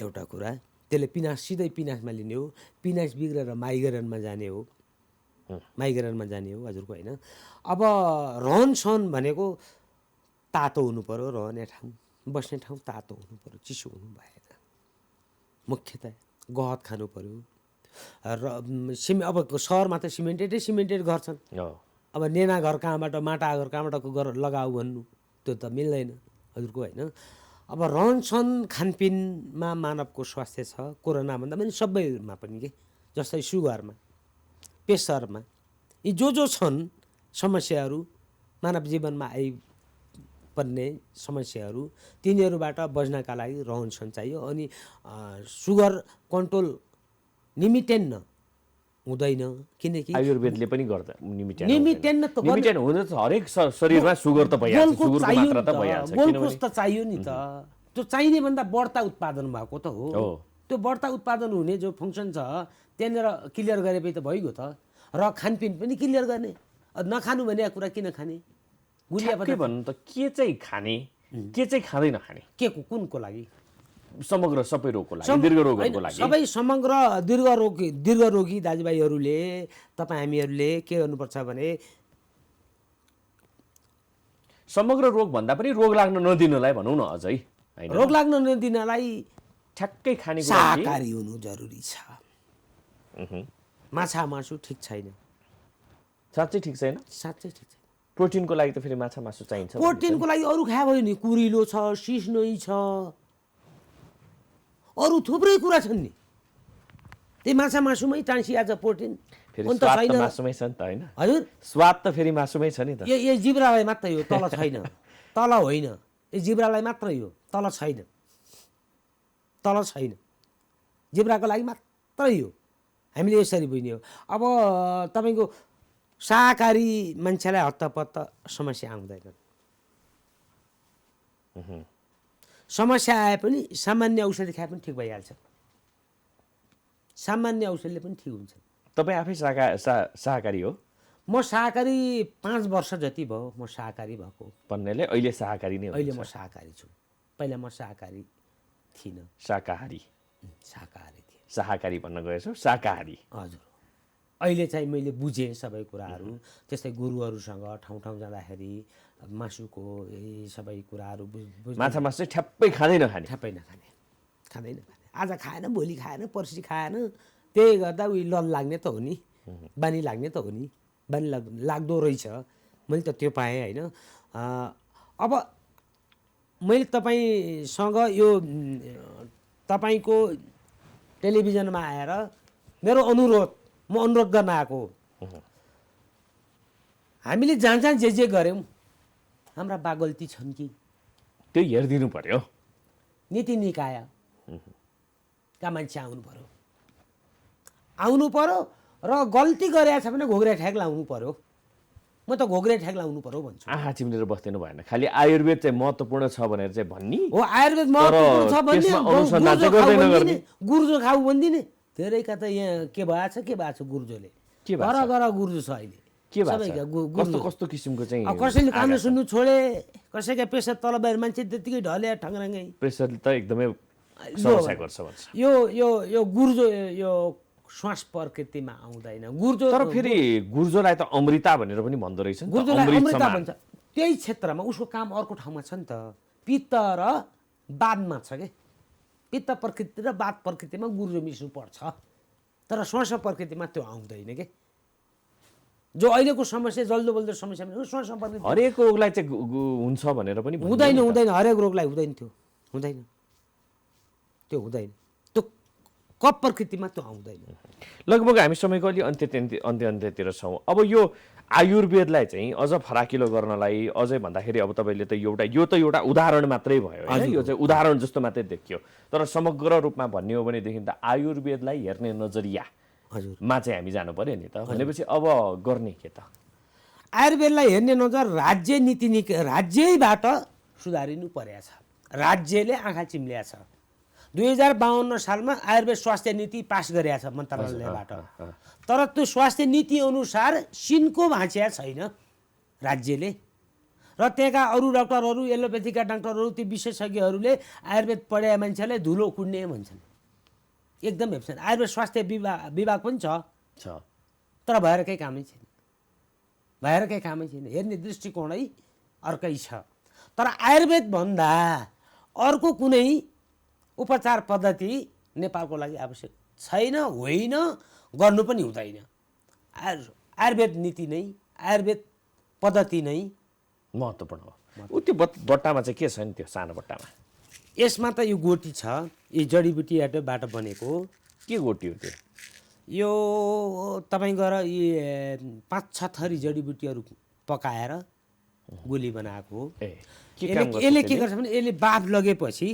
एउटा कुरा। त्यसले पिनास सिधै पिनासमा लिने हो, पिनास बिग्रेर माइग्रेनमा जाने हो, माइग्रेनमा जाने हो हजुरको, होइन। अब रहन सहन भनेको तातो हुनु पर्यो, रहने ठाउँ बस्ने ठाउँ तातो हुनु पर्यो, चिसो हुनु भएन। मुख्यतः गहत खानु पर्यो। र अब सहरमा त सिमेन्टेड गर्छन्। अब नेना घर कहाँबाट माटा घर कहाँबाटको घर लगाऊ भन्नु त्यो त मिल्दैन हजुरको, होइन। अब रहन सहन खानपिनमा मानवको स्वास्थ्य छ, कोरोनाभन्दा पनि सबैमा पनि के, जस्तै सुगरमा, प्रेसरमा, यी जो छन् समस्याहरू मानव जीवनमा आइपर्ने समस्याहरू, तिनीहरूबाट बच्नका लागि रहन सहन चाहियो। अनि सुगर कन्ट्रोल निमिटेन्न हुँदैन, किनकि
आयुर्वेदले पनि गर्दा
निमिटेन्न त
हुँदैछ। हरेक शरीरमा सुगर त भइहाल्छ, सुगरको मात्रा त भइहाल्छ,
ग्लुकोज त चाहियो नि त। त्यो चाहिने भन्दा बढ्ता उत्पादन भएको त हो। त्यो बढ्ता उत्पादन हुने जो फङ्सन छ त्यहाँनिर क्लियर गरेपछि त भइगयो त। र खानपिन पनि क्लियर गर्ने, नखानु भने कुरा किन खाने? गुलिया
के भन्नु त, के चाहिँ खाने, के चाहिँ खाँदैन खाने,
के को कुनको लागि?
समग्र सबै रोगको लागि, दीर्घ रोगहरूको लागि।
सबै समग्र दीर्घरोगी दाजुभाइहरूले, तपाईँ हामीहरूले के गर्नुपर्छ भने
समग्र रोग भन्दा पनि रोग लाग्न नदिनलाई भनौँ न अझै, हैन?
रोग लाग्न नदिनलाई
ठ्याक्कै खानेको लागि
शाकाहारी हुनु जरुरी छ। माछा मासु ठिक छैन,
साँच्चै ठिक छैन।
साँच्चै ठिक छैन।
प्रोटिनको लागि त फेरि माछा मासु चाहिन्छ।
प्रोटिनको लागि अरू खायो भयो नि, कुरिलो छ, सिस्नोई छ, अरू थुप्रै कुरा छन् नि। त्यही माछा मासुमै टाँसिया छ प्रोटिन।
फेरि स्वाद त मासुमै छ नि त, हैन?
हजुर,
स्वाद त फेरि मासुमै छ नि त।
यो जिब्रालाई मात्रै हो, तल छैन, तल होइन। यो जिब्रालाई मात्रै हो, तल छैन, तल छैन। जिब्राको लागि मात्रै हो। हामीले यसरी बुझ्ने हो। अब तपाईँको शाकाहारी मान्छेलाई हत्तपत्त समस्या आउँदैन। समस्या आए पनि सामान्य औषधि खाए पनि ठिक भइहाल्छ। सामान्य औषधिले पनि ठिक हुन्छ।
तपाईँ आफै शाकाहारी हो?
म शाकाहारी 5 वर्ष जति भयो म शाकाहारी भएको
भन्नेले अहिले शाकाहारी नै हो?
अहिले म शाकाहारी छु। पहिला म शाकाहारी थिइनँ।
शाकाहारी
थिएँ।
शाकाहारी भन्न गएछौ, शाकाहारी।
हजुर। अहिले चाहिँ मैले बुझेँ सबै कुराहरू। त्यस्तै गुरुहरूसँग ठाउँ ठाउँ जाँदाखेरि मासुको यी सबै कुराहरू
माछा मासु चाहिँ ठ्याप्पै खाँदैन खाने?
ठ्याप्पै नखाने, खाँदैन खाने। आज खाएन, भोलि खाएन, पर्सि खाएन, त्यही गर्दा उयो लल लाग्ने त हो नि, बानी लाग्ने त हो नि, बानी लाग्दो रहेछ। मैले त त्यो पाएँ, होइन। अब मैले तपाईँसँग यो तपाईँको टेलिभिजनमा आएर मेरो अनुरोध, म अनुरोध गर्न आएको हो। हामीले जहाँ जहाँ जे गऱ्यौँ हाम्रा बा गल्ती छन् कि
त्यो हेरिदिनु पर्यो।
नीति निकाय का मान्छे आउनु पर्यो र गल्ती गरेछ भने घोग्रे ठ्याक लाउनु पर्यो। म त घोग्रे ठ्याक लाउनु पर्यो भन्छु।
आँखा चिम्लेर बस्दिनु भएन। खालि आयुर्वेद चाहिँ महत्त्वपूर्ण छ भनेर चाहिँ भन्नी
हो, आयुर्वेद महत्त्वपूर्ण छ भन्ने, गुर्जो खाऊ भन्दिने। धेरैका त यहाँ के भएछ गुर्जोले, घर गुर्जो छ अहिले।
के भएको कस्तो किसिमको चाहिँ?
कसैले काम सुन्नु छोडे, कसैका प्रेसर तल बाहिर, मान्छे त्यतिकै ढले ठङ्ग्राङ्गै।
प्रेसर त एकदमै समस्या गर्छ भन्छ।
यो गुर्जो यो श्वास प्रकृतिमा आउँदैन गुर्जो।
तर फेरि गुर्जोलाई त अमृता भनेर पनि भन्दो रहेछ नि।
गुर्जोलाई अमृता भन्छ। त्यही क्षेत्रमा उसको काम अर्को ठाउँमा छ नि त। पित्त र वातमा छ के। पित्त प्रकृति र वात प्रकृतिमा गुर्जो मिस्नु पर्छ, तर श्वास प्रकृतिमा त्यो आउँदैन के। जो अहिलेको समस्या जल्दो बल्दो समस्या भने श्वास प्रकृति
हरेक रोगलाई चाहिँ हुन्छ भनेर पनि
हुँदैन। हरेक रोगलाई हुँदैन, त्यो हुँदैन। त्यो कप प्रकृतिमा त्यो आउँदैन।
लगभग हामी समयको अलि अन्त्यतिर छौँ। अब यो आयुर्वेदलाई चाहिँ अझ फराकिलो गर्नलाई अझै भन्दाखेरि अब तपाईँले त यो त एउटा उदाहरण मात्रै भयो होइन, यो चाहिँ उदाहरण जस्तो मात्रै देखियो। तर समग्र रूपमा भन्ने हो भनेदेखि त आयुर्वेदलाई हेर्ने नजरियामा चाहिँ हामी जानु पर्यो नि त। भनेपछि अब गर्ने के त?
आयुर्वेदलाई हेर्ने नजर राज्यैबाट सुधारिनु परेको छ। राज्यले आँखा चिम्ल्या छ। 2052 सालमा आयुर्वेद स्वास्थ्य नीति पास गरेका छ मन्त्रालयबाट। तर त्यो स्वास्थ्य नीति अनुसार सिनको भाँचिया छैन राज्यले। र त्यहाँका अरू डाक्टरहरू, एलोपेथीका डाक्टरहरू, ती विशेषज्ञहरूले आयुर्वेद पढेका मान्छेलाई धुलो कुड्ने भन्छन्। एकदम हेप्छन्। आयुर्वेद स्वास्थ्य विभाग पनि छ, तर भएर केही कामै छैन। हेर्ने दृष्टिकोणै अर्कै छ। तर आयुर्वेद भन्दा अर्को कुनै उपचार पद्धति नेपालको लागि आवश्यक छैन, होइन, गर्नु पनि हुँदैन। आयुर्वेद नीति नै, आयुर्वेद पद्धति नै
महत्त्वपूर्ण हो। त्यो बट्टामा चाहिँ के छ नि, त्यो सानो बट्टामा?
यसमा त यो गोटी छ, यो जडीबुटीबाट बनेको।
के गोटी हो त्यो?
यो तपाईँ गएर यी 5-6 थरी जडीबुटीहरू पकाएर गोली बनाएको हो। यसले के गर्छ भने यसले बाफ लगेपछि,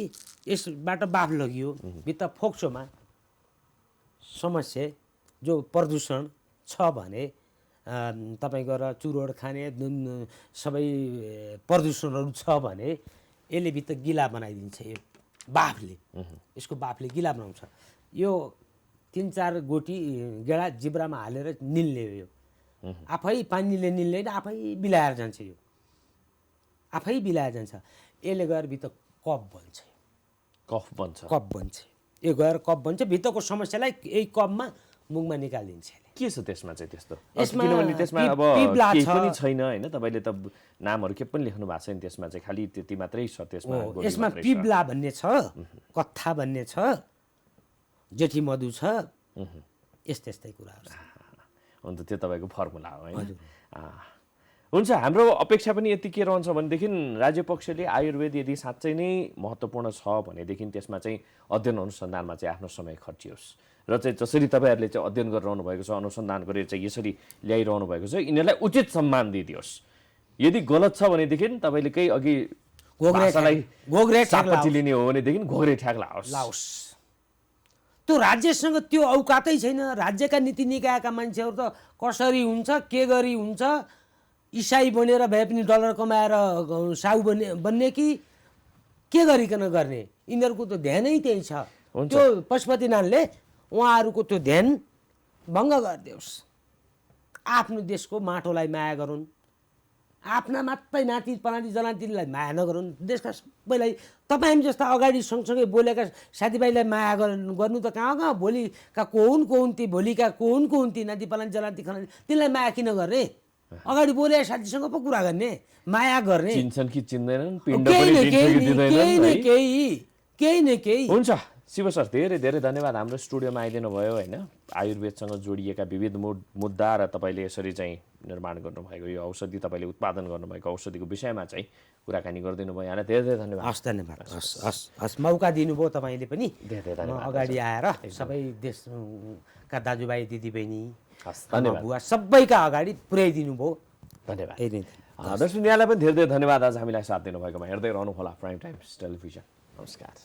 यसबाट बाफ लगियो भित्र फोक्सोमा समस्या जो प्रदूषण छ भने तपाईँ गएर चुरोड खाने सबै प्रदूषणहरू छ भने यसले भित्र गिला बनाइदिन्छ। यो बाफले, यसको बाफले गिला बनाउँछ। यो 3-4 गोटी गेडा जिब्रामा हालेर निल्ने हो। यो आफै पानीले निल्दैन, आफै बिलाएर जान्छ। यो आफै बिलाएर जान्छ। यसले गएर भित्र कफ बन्छ। यो गएर कफ बन्छ। भित्रको समस्यालाई यही कफमा मुखमा निकालिदिन्छ।
के छ त्यसमा चाहिँ त्यस्तो?
यसमा
किनभने त्यसमा अब
पिप्ला
केही
छ।
पनि छैन होइन, तपाईँले त नामहरू के पनि लेख्नु भएको छैन त्यसमा चाहिँ, खालि त्यति मात्रै छ त्यसमा।
यसमा पिप्ला भन्ने छ, कत्था भन्ने छ, जेठी मधु छ, यस्तै कुराहरू छ।
अन्त त्यो तपाईँको फर्मुला हो होइन? हुन्छ, हाम्रो अपेक्षा पनि यति के रहन्छ भनेदेखि राज्य पक्षले आयुर्वेद यदि साँच्चै नै महत्त्वपूर्ण छ भनेदेखि त्यसमा चाहिँ अध्ययन अनुसन्धानमा चाहिँ आफ्नो समय खर्चियोस् र चाहिँ जसरी तपाईँहरूले चाहिँ अध्ययन गरिरहनु भएको छ, अनुसन्धान गरेर चाहिँ यसरी ल्याइरहनु भएको छ, यिनीहरूलाई उचित सम्मान दिइदियोस्। यदि गलत छ भनेदेखि तपाईँले केही अघि सापटी लिने हो भनेदेखि घोग्रे ठ्याक लाओस्।
त्यो राज्यसँग त्यो औकातै छैन। राज्यका नीति निकायका मान्छेहरू त कसरी हुन्छ, के गरी हुन्छ, इसाई बनेर भए पनि डलर कमाएर साहु बन्ने कि के गरिकन गर्ने, यिनीहरूको त ध्यानै त्यही छ। त्यो पशुपतिनाथले उहाँहरूको त्यो ध्यान भङ्ग गरिदियोस्। आफ्नो देशको माटोलाई माया गरून्, आफ्ना मात्रै नाति पनाति जनातिलाई माया नगरून्, देशका सबैलाई। तपाईँ जस्ता अगाडि सँगसँगै बोलेका साथीभाइलाई माया गर्नु त कहाँ भोलिका को हुन् ती, भोलिका को हुन् ती नाति पनाति जनाति खनाति, तिनलाई माया किन गर्ने? अगाडि बोले साथीसँग पो कुरा गर्ने, माया गर्ने।
चिन्छन् कि चिन्दैनन्, पिण्ड पनि दिन्छ कि दिँदैनन्,
केही न केही।
हुन्छ शिव सर, धेरै धेरै धन्यवाद हाम्रो स्टुडियोमा आइदिनु भयो होइन। आयुर्वेदसँग जोडिएका विविध मुद्दा र तपाईँले यसरी चाहिँ निर्माण गर्नुभएको यो औषधि, तपाईँले उत्पादन गर्नुभएको औषधिको विषयमा चाहिँ कुराकानी गरिदिनु भयो। यहाँलाई धेरै धेरै धन्यवाद।
हस्, धन्यवाद। हस्, मौका दिनुभयो तपाईँले पनि।
धेरै धन्यवाद।
अगाडि आएर सबै देशका दाजुभाइ दिदीबहिनी,
धन्यवाद,
बुवा सबैका अगाडि पुर्याइदिनु भयो।
धन्यवाद। दर्शक यहाँलाई पनि धेरै धेरै धन्यवाद आज हामीलाई साथ दिनुभएकोमा। हेर्दै रहनुहोला प्राइम टाइम्स टेलिभिजन। नमस्कार।